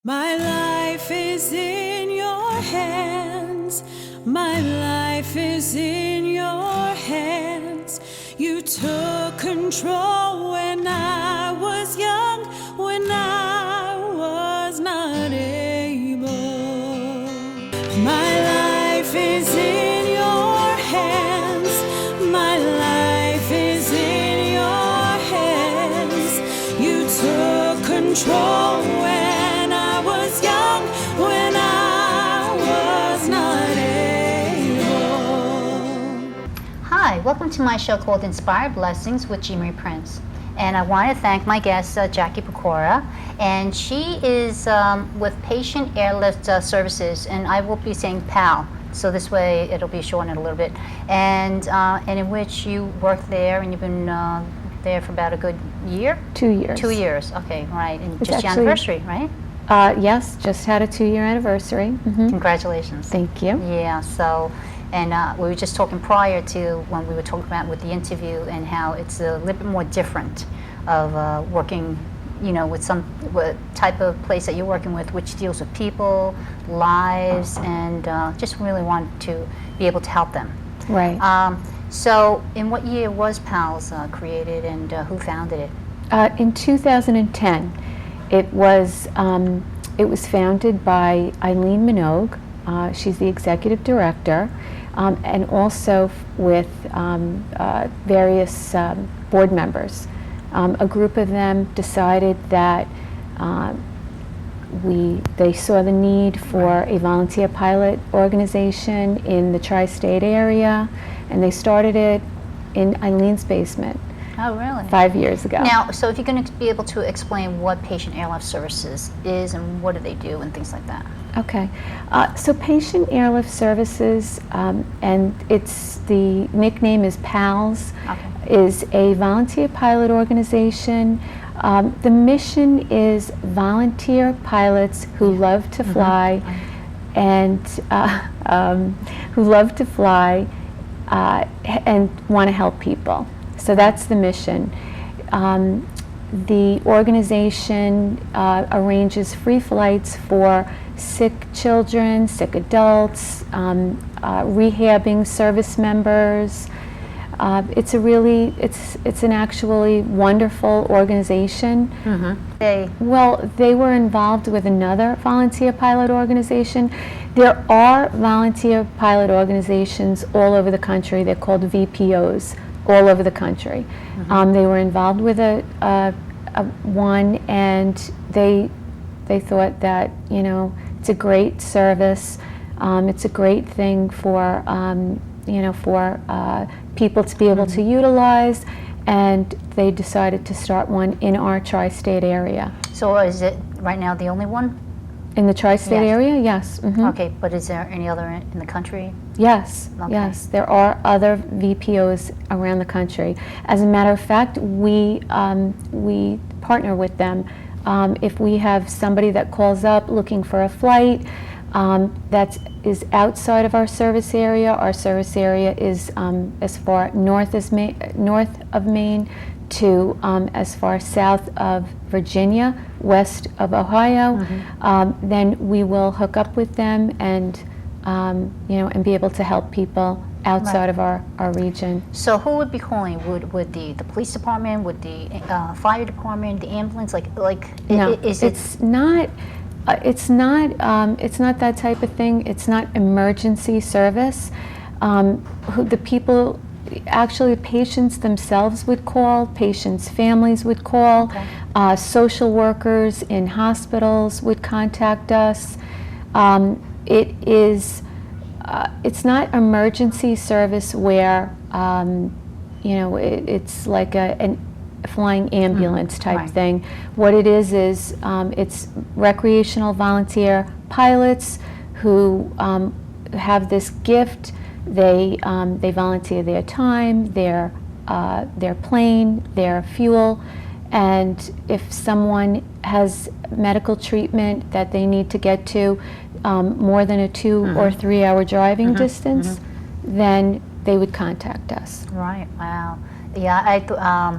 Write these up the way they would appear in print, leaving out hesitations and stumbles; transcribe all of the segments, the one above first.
My life is in your hands. My life is in your hands. You took control when I was young, when I was not able. My life is in your hands. My life is in your hands. You took control when I was young, when I was not able. Hi, welcome to my show called Inspired Blessings with Jean Marie Prince. And I want to thank my guest, Jackie Pecora, and she is with Patient Airlift Services, and I will be saying PAL, so this way it'll be shortened a little bit, and in which you work there, and you've been there for about a good year? 2 years. 2 years, okay, right, and It's just your actually- anniversary, right? Yes, just had a 2-year anniversary. Congratulations. Thank you. Yeah, so, and we were just talking prior to when we were talking about with the interview and how it's a little bit more different of working, you know, with what type of place that you're working with, which deals with people, lives, and just really want to be able to help them. Right. So, in what year was PALS created, and who founded it? In 2010, it was founded by Eileen Minogue. She's the executive director, and also with various board members. A group of them decided that they saw the need for a volunteer pilot organization in the tri-state area, and they started it in Eileen's basement. Oh, really? 5 years ago. Now, so if you're going to be able to explain what Patient Airlift Services is and what do they do and things like that. Okay, so Patient Airlift Services, and the nickname is PALS, is a volunteer pilot organization. The mission is volunteer pilots who love to fly, and who love to fly and want to help people. So that's the mission. The organization arranges free flights for sick children, sick adults, rehabbing service members. It's an actually wonderful organization. They were involved with another volunteer pilot organization. There are volunteer pilot organizations all over the country. They're called VPOs all over the country. They were involved with one, and they thought that, you know, it's a great service. It's a great thing for people to be able to utilize, and they decided to start one in our tri-state area. So is it right now the only one? In the tri-state Yes. area, yes. Okay, but is there any other in the country? Yes, Okay. yes. There are other VPOs around the country. As a matter of fact, we partner with them. If we have somebody that calls up looking for a flight that is outside of our service area is as far north of Maine to as far south of Virginia, west of Ohio, then we will hook up with them and and be able to help people outside of our region. So who would be calling? Would the police department? Would the fire department? The ambulance? No, is it's not. It's not that type of thing. It's not emergency service. Actually, patients themselves would call, patients' families would call, social workers in hospitals would contact us. It's not emergency service where, it's like a flying ambulance type thing. What it is it's recreational volunteer pilots who have this gift. They volunteer their time, their plane, their fuel, and if someone has medical treatment that they need to get to more than a 2 or 3 hour driving distance, then they would contact us. Right. Wow. Yeah,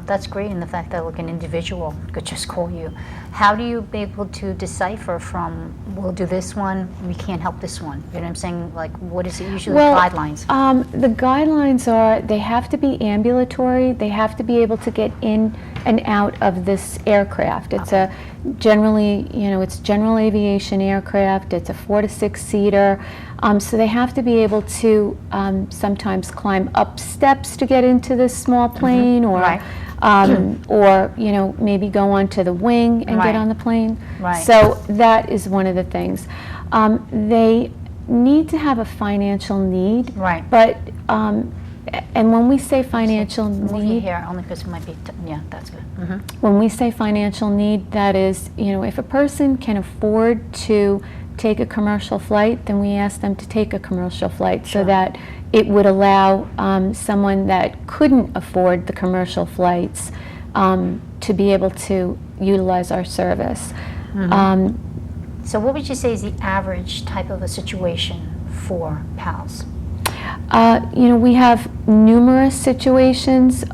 that's great in the fact that like an individual could just call you. how do you be able to decipher from, we'll do this one, we can't help this one? You know what I'm saying? Like, what is it usually, the guidelines? The guidelines are they have to be ambulatory. They have to be able to get in and out of this aircraft. It's a generally, it's general aviation aircraft. It's a 4 to 6 seater. So they have to be able to sometimes climb up steps to get into this small plane, or Right. or maybe go onto the wing and Right. get on the plane. Right. So that is one of the things. They need to have a financial need. Right. But and when we say financial Move your need, hair, only because it might be, yeah, that's good. when we say financial need, that is, if a person can afford to take a commercial flight, then we ask them to take a commercial flight so that it would allow someone that couldn't afford the commercial flights to be able to utilize our service. So what would you say is the average type of a situation for PALS? We have numerous situations.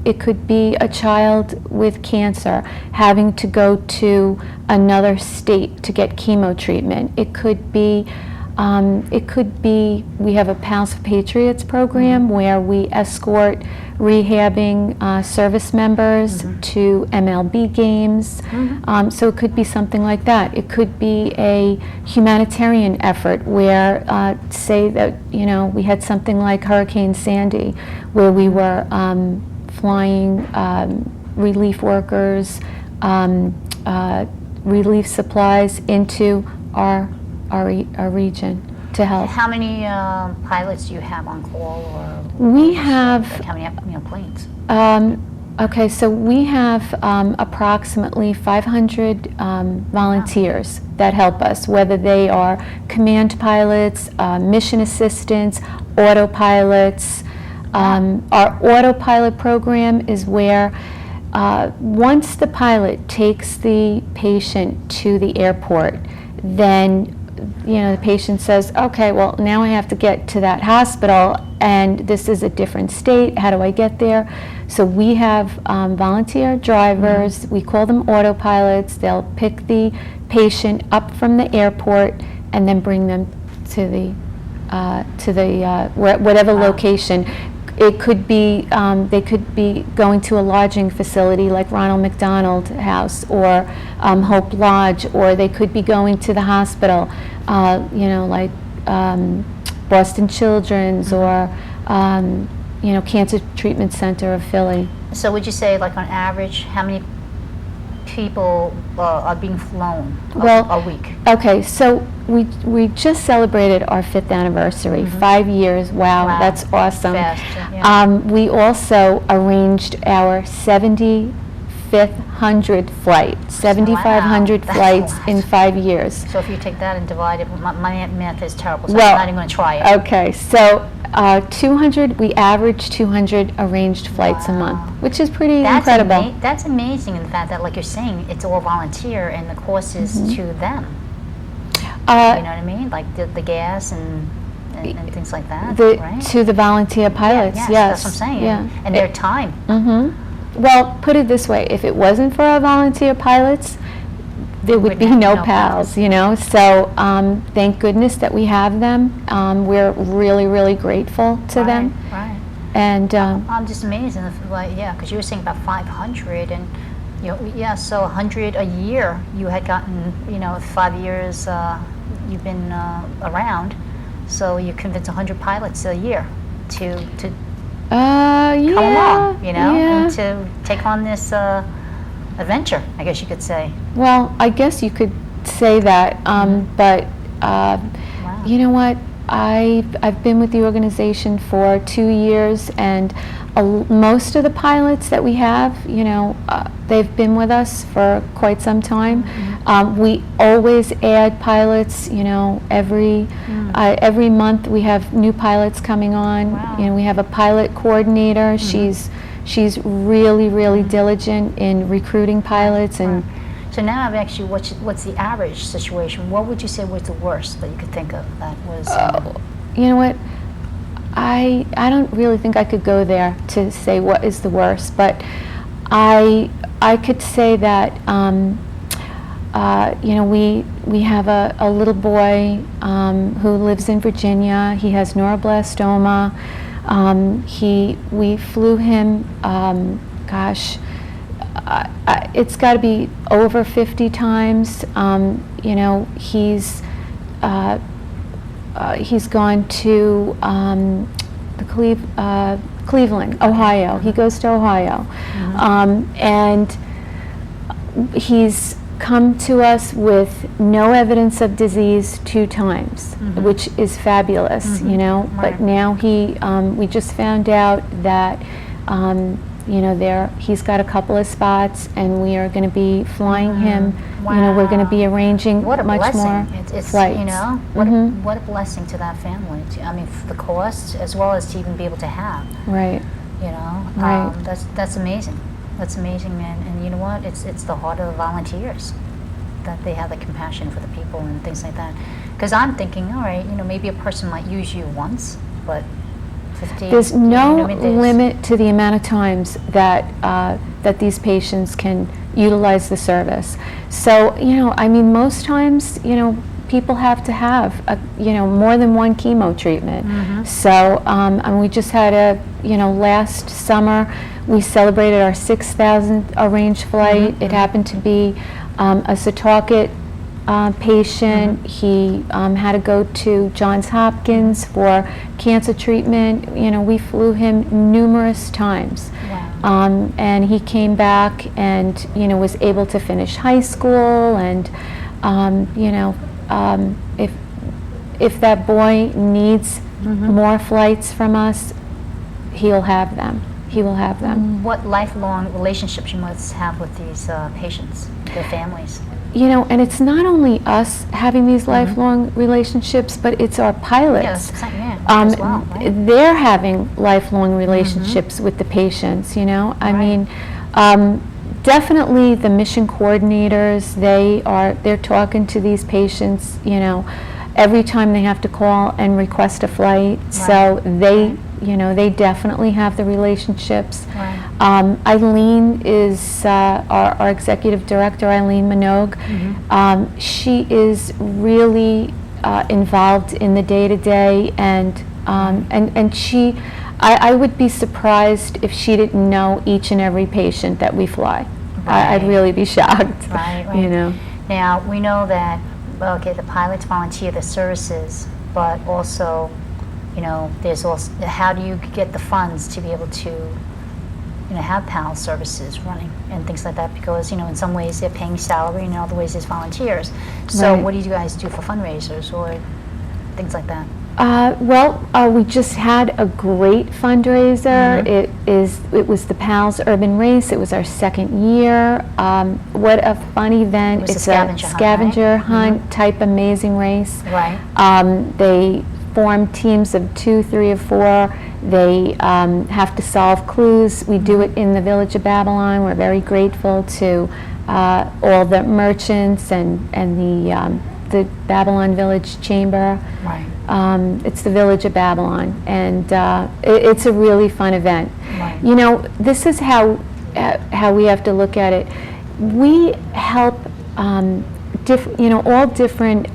It could be a child with cancer having to go to another state to get chemo treatment. It could be we have a PALS for Patriots program where we escort rehabbing service members to MLB games. So it could be something like that. It could be a humanitarian effort where, say that, we had something like Hurricane Sandy, where we were flying relief workers, relief supplies into our region to help. How many pilots do you have on call, or We have, like how many planes? okay, so we have approximately 500 volunteers that help us, whether they are command pilots, mission assistants, autopilots. Our autopilot program is where once the pilot takes the patient to the airport, then the patient says, okay, well, now I have to get to that hospital, and this is a different state. How do I get there? So we have volunteer drivers. We call them autopilots. They'll pick the patient up from the airport and then bring them to the whatever location. It could be, they could be going to a lodging facility like Ronald McDonald House or Hope Lodge, or they could be going to the hospital, like Boston Children's or, Cancer Treatment Center of Philly. So would you say, like on average, how many people are being flown a week? Okay, so we just celebrated our 5th anniversary, 5 years. Wow, that's awesome. Fast, yeah. We also arranged our 7,500th flight, 7,500 Wow, flights that's a in lot. 5 years. So if you take that and divide it, my math is terrible, so Well, I'm not even going to try it. Okay, so 200, we average 200 arranged flights a month, which is pretty incredible. That's amazing in the fact that, like you're saying, it's all volunteer and the cost is to them. You know what I mean? Like the gas and things like that, right? To the volunteer pilots, yes, yes. that's what I'm saying. Yeah. And their time. Well, put it this way, if it wasn't for our volunteer pilots, there would be no PALS, So thank goodness that we have them. We're really, really grateful to them. Right. And I'm just amazed, because you were saying about 500, and so 100 a year you had gotten, 5 years you've been around, so you convince 100 pilots a year to come along, and to take on this adventure, I guess you could say. Well, I guess you could say that, but you know what? I've been with the organization for 2 years, and most of the pilots that we have, they've been with us for quite some time. We always add pilots, every month we have new pilots coming on. Wow. We have a pilot coordinator. She's really, really diligent in recruiting pilots. And so now I've asked you, what's the average situation? What would you say was the worst that you could think of that was? You know what? I don't really think I could go there to say what is the worst, but I could say that we have a little boy who lives in Virginia. He has neuroblastoma. We flew him, it's got to be over 50 times. He's gone to Cleveland, Ohio. He goes to Ohio. And he's come to us with no evidence of disease 2 times, which is fabulous, Right. But now we just found out that, he's got a couple of spots, and we are going to be flying him. We're going to be arranging What a much blessing. more It's flights. what a blessing to that family. I mean, for the cost as well as to even be able to have. Right. Right. That's amazing. That's amazing, man. And you know what? It's the heart of the volunteers that they have the compassion for the people and things like that. Because I'm thinking, all right, maybe a person might use you once, but 50. There's no days. limit to the amount of times that these patients can utilize the service. So, most times, people have to have more than one chemo treatment. So, and we just had last summer we celebrated our 6,000th arranged flight. It happened to be a Setauket patient. He had to go to Johns Hopkins for cancer treatment. We flew him numerous times. Wow. And he came back and, was able to finish high school. And, if that boy needs more flights from us, he'll have them. He will have them. What lifelong relationships you must have with these patients, their families? And it's not only us having these lifelong relationships, but it's our pilots. As well, right? They're having lifelong relationships with the patients, I mean, definitely the mission coordinators, they're talking to these patients, every time they have to call and request a flight. So they definitely have the relationships. Eileen is our executive director, Eileen Minogue. She is really involved in the day-to-day, and I would be surprised if she didn't know each and every patient that we fly. I'd really be shocked. Right. Now, we know that, the pilots volunteer the services, but also, there's also, how do you get the funds to be able to, have PAL services running and things like that? Because, in some ways they're paying salary, and in other ways there's volunteers. So what do you guys do for fundraisers or things like that? We just had a great fundraiser. It was the PALS Urban Race. It was our 2nd year. What a fun event. It's a scavenger hunt type amazing race. They form teams of 2, 3, or 4. They have to solve clues. We do it in the Village of Babylon. We're very grateful to all the merchants and the Babylon Village Chamber. It's the Village of Babylon, and it's a really fun event. This is how we have to look at it. We help all different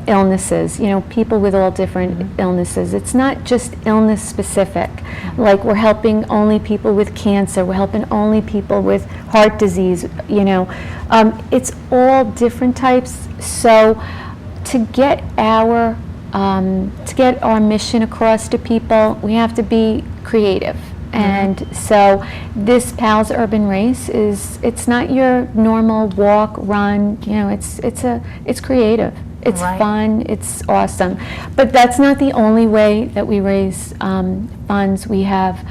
illnesses, people with all different illnesses. It's not just illness specific. Like, we're helping only people with cancer, we're helping only people with heart disease, it's all different types. So to get our mission across to people, we have to be creative. And so this PALS Urban Race it's not your normal walk, run, it's creative. It's fun, it's awesome. But that's not the only way that we raise funds. We have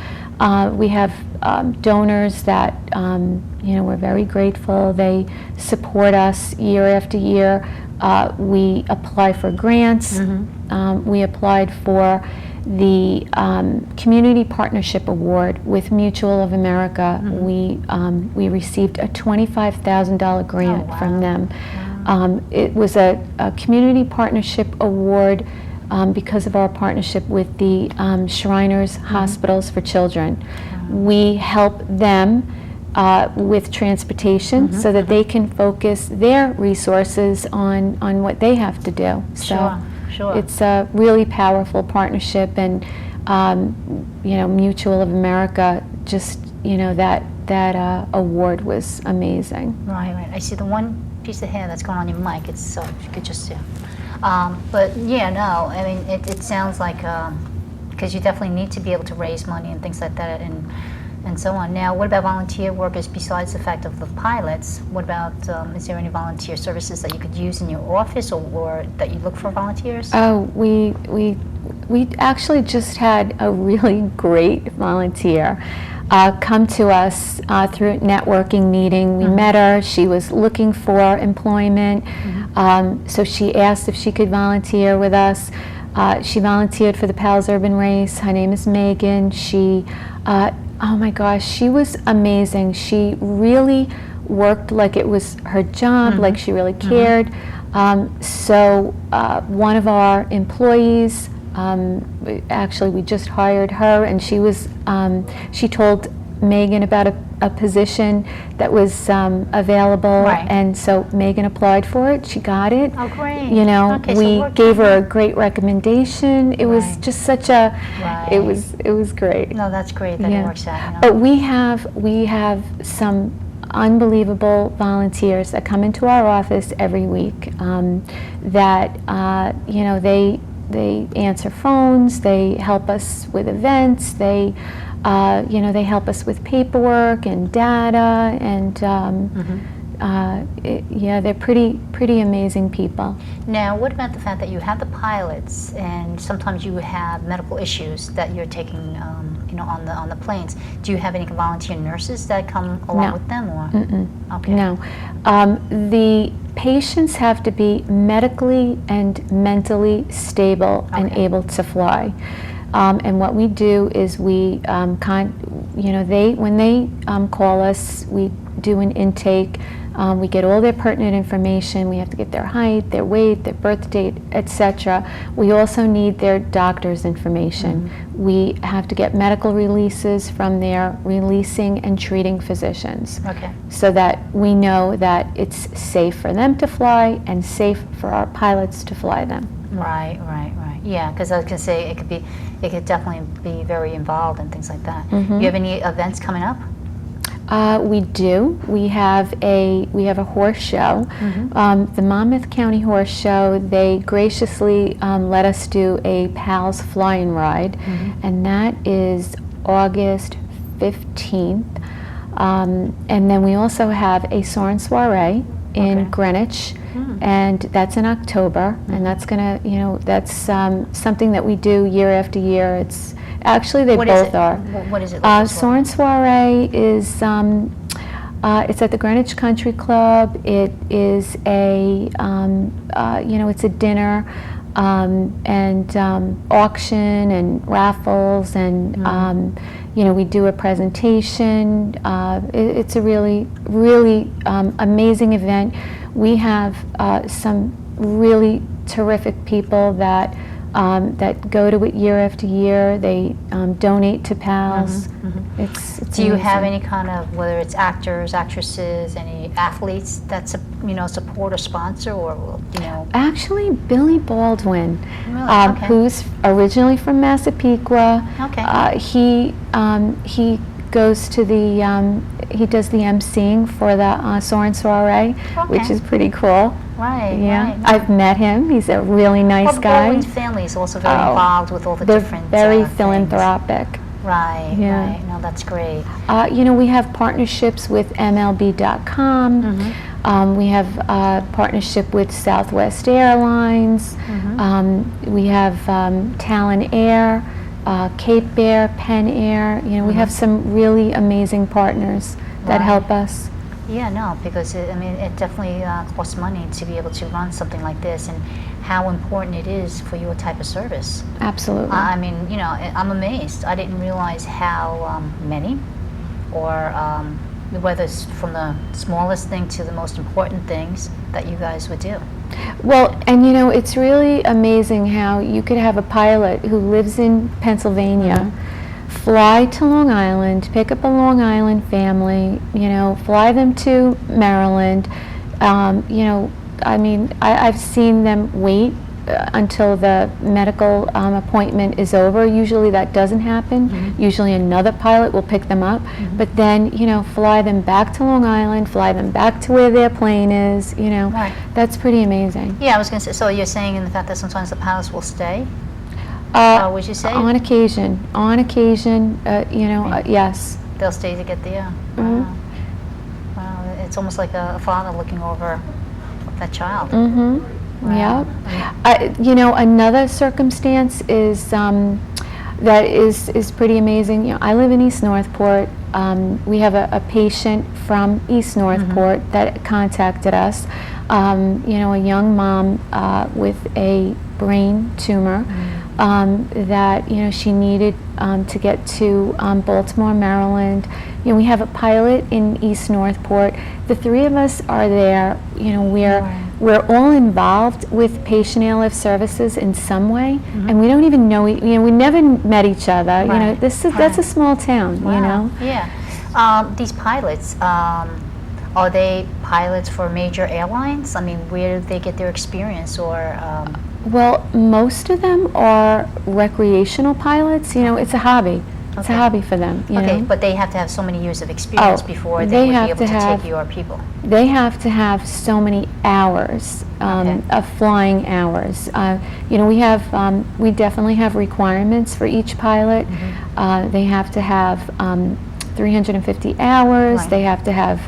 donors that, we're very grateful. They support us year after year. We apply for grants. We applied for the Community Partnership Award with Mutual of America. We received a $25,000 grant from them. It was a Community Partnership Award because of our partnership with the Shriners Hospitals for Children. We help them with transportation so that they can focus their resources on what they have to do. So Sure. it's a really powerful partnership, and Mutual of America, just that award was amazing. Right. I see the one piece of hair that's going on your mic. It's so you could just see. But yeah, no, I mean it sounds like because you definitely need to be able to raise money and things like that, and so on. Now, what about volunteer workers besides the fact of the pilots? What about, is there any volunteer services that you could use in your office or that you look for volunteers? Oh, we actually just had a really great volunteer come to us through a networking meeting. We met her. She was looking for employment, so she asked if she could volunteer with us. She volunteered for the Pals Urban Race. Her name is Megan. She oh my gosh, she was amazing. She really worked like it was her job, like she really cared. So one of our employees, actually we just hired her, and she told Megan about a position that was available, and so Megan applied for it. She got it. Oh, great. Okay, we gave her a great recommendation. It was just such a, it was great. No, that's great that it works out. But we have some unbelievable volunteers that come into our office every week that they answer phones, they help us with events, they help us with paperwork and data, and they're pretty amazing people. Now, what about the fact that you have the pilots, and sometimes you have medical issues that you're taking, on the planes? Do you have any volunteer nurses that come along with them, or? Okay. No, the patients have to be medically and mentally stable and able to fly. And what we do is we, when they call us, we do an intake. We get all their pertinent information. We have to get their height, their weight, their birth date, etc. We also need their doctor's information. We have to get medical releases from their releasing and treating physicians, so that we know that it's safe for them to fly and safe for our pilots to fly them. Right. Yeah, because I was going to say it could definitely be very involved and things like that. You have any events coming up? We do. We have a horse show, the Monmouth County Horse Show. They graciously let us do a Pals Flying Ride, and that is August 15th. And then we also have a Soarin' Soiree in Greenwich, and that's in October, and that's that's something that we do year after year. It's actually they both are. What is it? Like Soarin' Soiree is it's at the Greenwich Country Club. It is it's a dinner and auction and raffles, and we do a presentation. It's a really amazing event. We have some really terrific people that go to it year after year. They donate to Pals. It's Do you have amazing. any kind of, whether it's actors, actresses, any athletes that support or sponsor, or Actually, Billy Baldwin, Really? who's originally from Massapequa. He goes to he does the emceeing for the Soarin' Soiree, which is pretty cool. Right. I've met him. He's a really nice the guy. Baldwin's family is also very involved with all the They're different very things. philanthropic. Right. No, that's great. We have partnerships with MLB.com. We have partnership with Southwest Airlines. We have Talon Air, Cape Air, Penn Air. We have some really amazing partners that help us. Yeah, no, because it definitely costs money to be able to run something like this, and how important it is for your type of service. Absolutely. I'm amazed. I didn't realize how many, or whether it's from the smallest thing to the most important things that you guys would do. Well, and it's really amazing how you could have a pilot who lives in Pennsylvania, fly to Long Island, pick up a Long Island family, fly them to Maryland. I mean, I've seen them wait until the medical appointment is over. Usually that doesn't happen. Usually another pilot will pick them up, but then, fly them back to Long Island, fly them back to where their plane is, Right. That's pretty amazing. Yeah, I was going to say, so you're saying in the fact that sometimes the pilots will stay? Would you say? On occasion, yes. They'll stay to get there. Mhm. Wow, it's almost like a father looking over that child. Mm-hmm. Wow. Yeah. Another circumstance is that is pretty amazing. I live in East Northport. We have a patient from East Northport that contacted us. A young mom with a brain tumor that she needed to get to Baltimore, Maryland. We have a pilot in East Northport. The three of us are there. We're all involved with patient airlift services in some way, and we don't even know. We never met each other. Right. That's a small town. Wow. Yeah. These pilots, are they pilots for major airlines? I mean, where do they get their experience, or? Well, most of them are recreational pilots. It's a hobby. It's a hobby for them. Okay, but they have to have so many years of experience before they would be able to take your people. They have to have so many hours of flying hours. We definitely have requirements for each pilot. They have to have 350 hours. Right. They have to have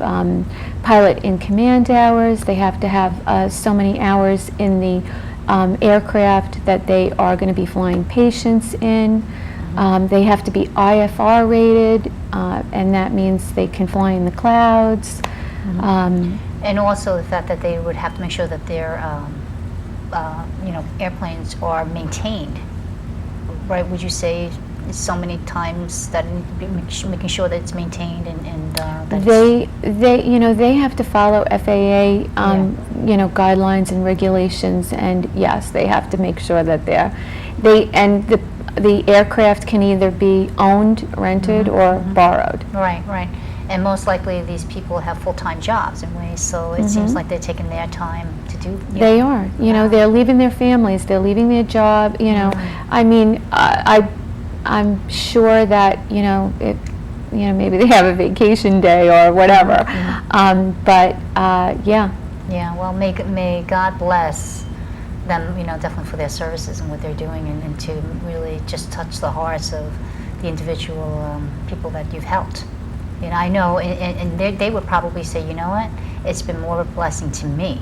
pilot in command hours. They have to have so many hours in the aircraft that they are going to be flying patients in. They have to be IFR rated, and that means they can fly in the clouds. And also the fact that they would have to make sure that their airplanes are maintained, right? Would you say so many times that making sure that it's maintained and that they have to follow FAA guidelines and regulations, and yes, they have to make sure that the aircraft can either be owned, rented, or borrowed. Right. And most likely these people have full-time jobs in ways, so it seems like they're taking their time to do. They are. They're leaving their families. They're leaving their job. I mean, I'm sure that maybe they have a vacation day or whatever. But yeah. Yeah. Well, may God bless them. Definitely for their services and what they're doing, and to really just touch the hearts of the individual people that you've helped. I know, and they would probably say, you know what, it's been more of a blessing to me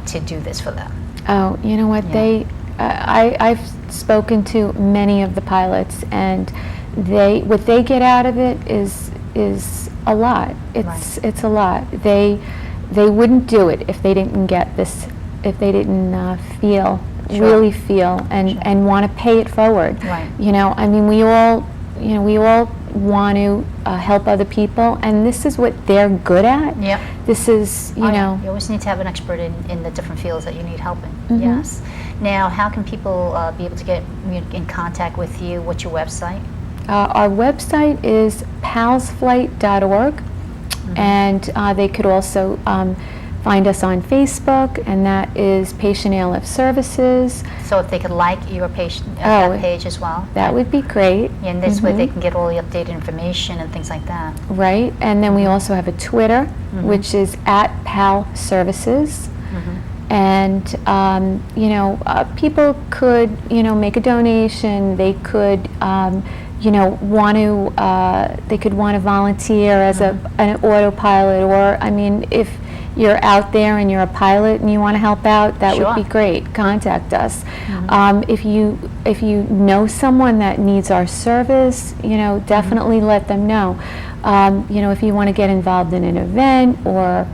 to do this for them. Oh, you know what, I've spoken to many of the pilots, and what they get out of it is a lot. It's a lot. They wouldn't do it if they didn't get this, if they didn't really feel and want to pay it forward. Right. I mean, we all want to help other people, and this is what they're good at. Yep. This is, you You always need to have an expert in the different fields that you need help in. Yes. Now, how can people be able to get in contact with you? What's your website? Our website is palsflight.org, and they could also find us on Facebook, and that is Patient Airlift Services. So if they could like your patient that page as well. That would be great. And this way they can get all the updated information and things like that. Right, and then we also have a Twitter, which is @PalServices. And people could make a donation. They could they could want to volunteer as an autopilot, or I mean, if you're out there and you're a pilot and you want to help out, that would be great. Contact us. If you know someone that needs our service, definitely let them know. If you want to get involved in an event, or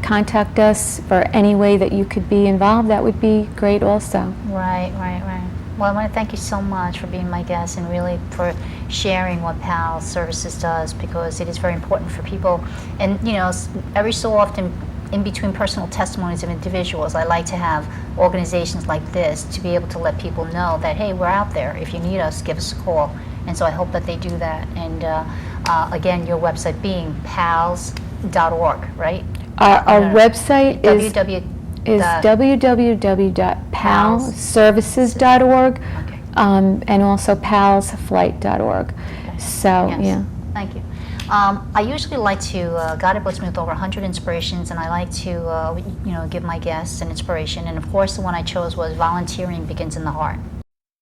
contact us for any way that you could be involved, that would be great also. Right. Well, I want to thank you so much for being my guest and really for sharing what PAL Services does, because it is very important for people. And every so often in between personal testimonies of individuals, I like to have organizations like this to be able to let people know that, hey, we're out there. If you need us, give us a call. And so I hope that they do that. And again, your website being pals.org, right? Our website is www. www.palservices.org, Okay. and also palsflight.org. So, Yes. yeah. Thank you. I usually like to, God had blessed me with over 100 inspirations, and I like to, give my guests an inspiration. And of course, the one I chose was volunteering begins in the heart.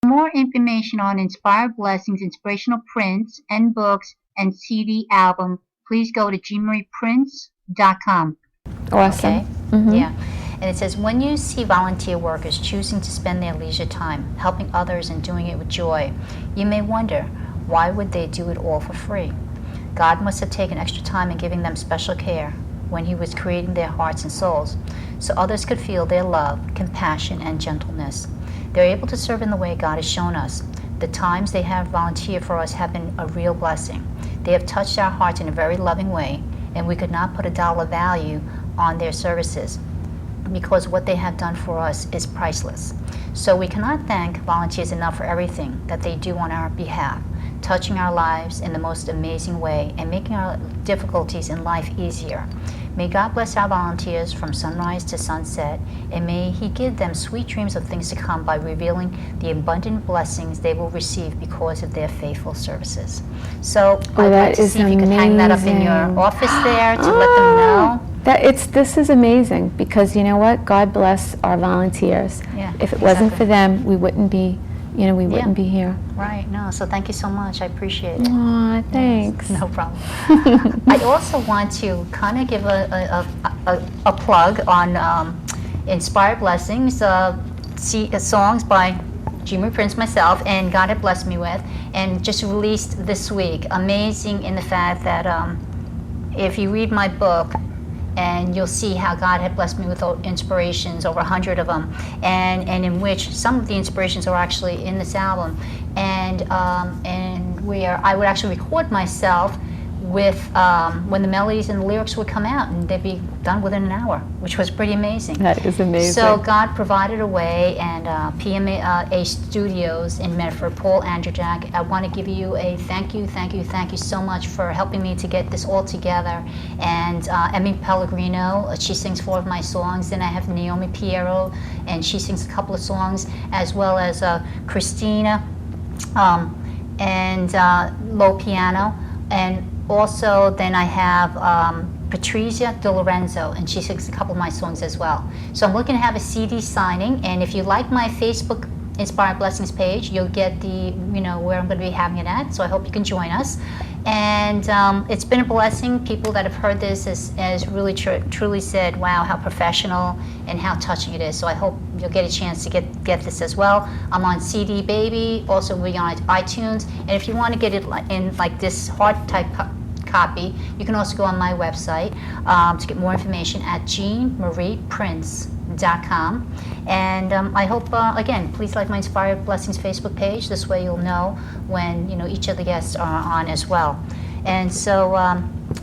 For more information on Inspired Blessings, inspirational prints and books, and CD album, please go to jeanmarieprince.com. Awesome. Okay? Yeah. And it says, when you see volunteer workers choosing to spend their leisure time helping others and doing it with joy, you may wonder, why would they do it all for free? God must have taken extra time in giving them special care when He was creating their hearts and souls, so others could feel their love, compassion, and gentleness. They're able to serve in the way God has shown us. The times they have volunteered for us have been a real blessing. They have touched our hearts in a very loving way, and we could not put a dollar value on their services, because what they have done for us is priceless. So we cannot thank volunteers enough for everything that they do on our behalf, touching our lives in the most amazing way and making our difficulties in life easier. May God bless our volunteers from sunrise to sunset, and may He give them sweet dreams of things to come by revealing the abundant blessings they will receive because of their faithful services. So I'd like to see if you could hang that up in your office there to let them know. This is amazing, because you know what? God bless our volunteers. Yeah, If it wasn't exactly. for them, we wouldn't be, wouldn't be here. Right, no, so thank you so much. I appreciate it. Aw, thanks. No problem. I also want to kind of give a plug on Inspired Blessings, songs by Jeanmarie Prince, myself, and God had blessed me with, and just released this week. Amazing in the fact that if you read my book, and you'll see how God had blessed me with inspirations, over 100 of them, and in which some of the inspirations are actually in this album, and where I would actually record myself with when the melodies and the lyrics would come out, and they'd be done within an hour, which was pretty amazing. That is amazing. So God provided a way, and PMA Studios in Medford, Paul Andrzejak, I want to give you a thank you so much for helping me to get this all together. And Emmy Pellegrino, she sings 4 of my songs. Then I have Naomi Piero, and she sings a couple of songs, as well as Christina and low piano. And also then I have Patrizia De Lorenzo, and she sings a couple of my songs as well. So I'm looking to have a CD signing, and if you like my Facebook Inspired Blessings page, you'll get the, where I'm going to be having it at. So I hope you can join us. And it's been a blessing. People that have heard this has really truly said, wow, how professional and how touching it is. So I hope you'll get a chance to get this as well. I'm on CD Baby, also we're on iTunes. And if you want to get it in like this hard type copy, you can also go on my website to get more information at jeanmarieprince.com. And I hope, again, please like my Inspired Blessings Facebook page. This way you'll know when each of the guests are on as well. And so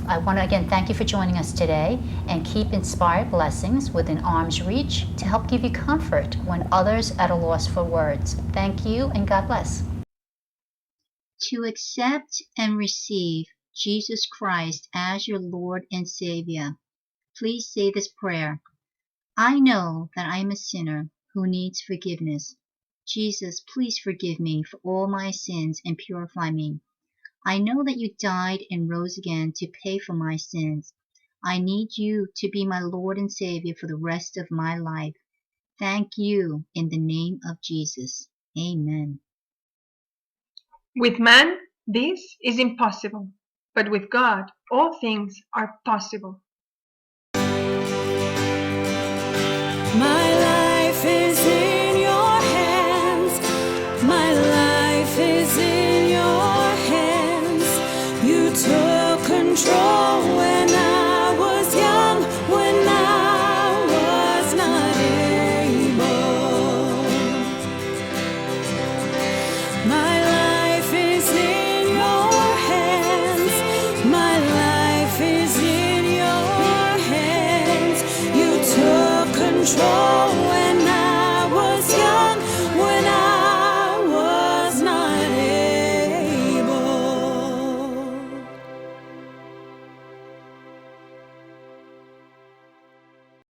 I want to again thank you for joining us today, and keep Inspired Blessings within arm's reach to help give you comfort when others at a loss for words. Thank you, and God bless. To accept and receive Jesus Christ as your Lord and Savior, please say this prayer. I know that I am a sinner who needs forgiveness. Jesus, please forgive me for all my sins and purify me. I know that you died and rose again to pay for my sins. I need you to be my Lord and Savior for the rest of my life. Thank you in the name of Jesus. Amen. With man, this is impossible, but with God, all things are possible. My